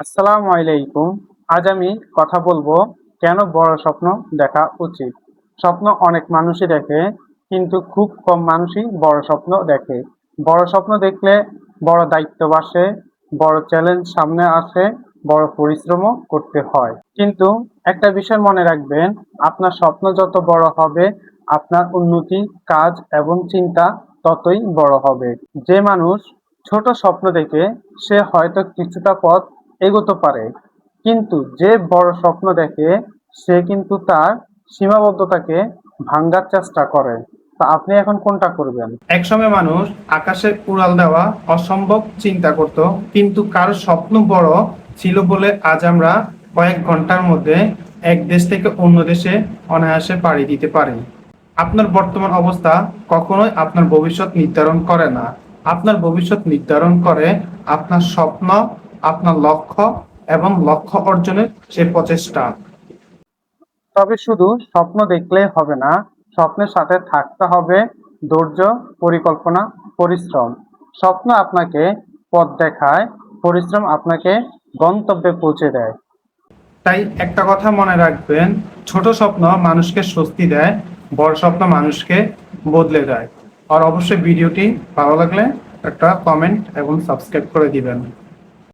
আসসালামু আলাইকুম। আজ আমি কথা বলবো কেন বড় স্বপ্ন দেখা উচিত। স্বপ্ন অনেক মানুষই দেখে, কিন্তু খুব কম মানুষই বড় স্বপ্ন দেখে। বড় স্বপ্ন দেখলে বড় দায়িত্ব বাসে, বড় চ্যালেঞ্জ সামনে আসে, বড় পরিশ্রমও করতে হয়। কিন্তু একটা বিষয় মনে রাখবেন, আপনার স্বপ্ন যত বড় হবে, আপনার উন্নতি, কাজ এবং চিন্তা ততই বড় হবে। যে মানুষ ছোট স্বপ্ন দেখে সে হয়তো কিছুটা পথ এগোতে পারে, কিন্তু যে বড় স্বপ্ন দেখে সে কিন্তু তার সীমাবদ্ধতাকে ভাঙার চেষ্টা করে। তা আপনি এখন কোনটা করবেন? একসময় মানুষ আকাশে উড়াল দেওয়া অসম্ভব চিন্তা করত, কিন্তু কারো স্বপ্ন বড় ছিল বলে আজ আমরা কয়েক ঘন্টার মধ্যে এক দেশ থেকে অন্য দেশে অনায়াসে পাড়ি দিতে পারি। আপনার বর্তমান অবস্থা কখনোই আপনার ভবিষ্যৎ নির্ধারণ করে না। আপনার ভবিষ্যৎ নির্ধারণ করে আপনার স্বপ্ন, আপনার লক্ষ্য এবং লক্ষ্য অর্জনের সে প্রচেষ্টা। তবে শুধু স্বপ্ন দেখলেই হবে না, স্বপ্নের সাথে থাকতে হবে ধৈর্য, পরিকল্পনা, পরিশ্রম। স্বপ্ন আপনাকে পথ দেখায়, পরিশ্রম আপনাকে গন্তব্যে পৌঁছে দেয়। তাই একটা কথা মনে রাখবেন, ছোট স্বপ্ন মানুষকে স্বস্তি দেয়, বড় স্বপ্ন মানুষকে বদলে দেয়। আর অবশ্যই ভিডিওটি ভালো লাগলে একটা কমেন্ট এবং সাবস্ক্রাইব করে দিবেন।